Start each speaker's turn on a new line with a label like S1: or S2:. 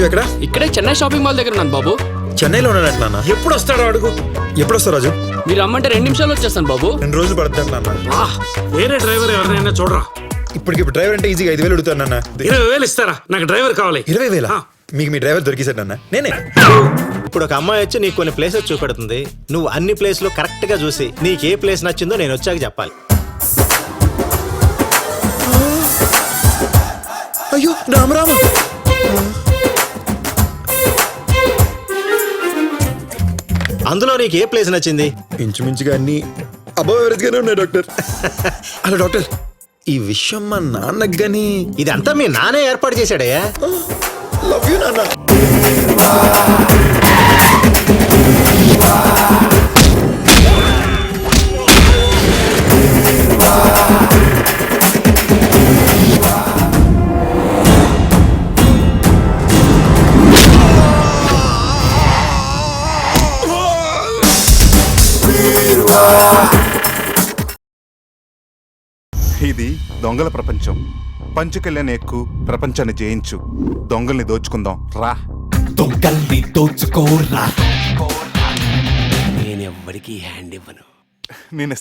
S1: రాజు ఎక్కడ?
S2: ఇక్కడే Chennai shopping mall దగ్గర ఉన్నాను బాబు.
S1: చెన్నైలో ఉన్నాడంట నాన్న.
S3: ఎప్పుడు వస్తాడో అడుగు.
S1: ఎప్పుడు వస్తావు రాజు?
S2: మీరు రమ్మంటే 2 నిమిషాల్లో వచ్చేస్తాను బాబు.
S1: 2 రోజులు పడుతుంది నాన్న.
S3: వేరే డ్రైవర్ ఎవరినైనా చూడరా.
S1: ఇప్పుడు డ్రైవర్ అంటే ఈజీగా 5,000 అడుగుతాను నాన్న.
S3: 20,000 ఇస్తారా? నాకు డ్రైవర్ కావాలి.
S1: 20,000? మీకు మీ డ్రైవర్ దొరికేశాడు నాన్న. నేనే.
S4: ఇప్పుడు ఒక అమ్మాయి వచ్చి నీకు కొన్ని ప్లేసెస్ చూపెడుతుంది. నువ్వు అన్ని ప్లేస్లు కరెక్ట్ గా చూసి నీకు ఏ ప్లేస్ నచ్చిందో నేను వచ్చాక చెప్పాలి.
S1: అయ్యో రామరామ.
S4: అందులో నీకు ఏ ప్లేస్ నచ్చింది?
S1: ఇంచుమించుగా అన్ని అబౌవ్ ఎవరేజ్ గానే ఉన్నాయి డాక్టర్. హలో డాక్టర్, ఈ విషయం మా నాన్నకు గానీ.
S4: ఇదంతా మీ నానే ఏర్పాటు చేశాడయ్యా.
S1: లవ్ యూ నాన్న.
S5: ఇది దొంగల ప్రపంచం. పంచుకెళ్ళని ఎక్కు, ప్రపంచాన్ని జయించు. దొంగల్ని దోచుకుందాం రా.
S6: దొంగల్ని దోచుకోరా.
S2: నేను ఎవ్వరికి హ్యాండ్ ఇవ్వను.
S5: నేను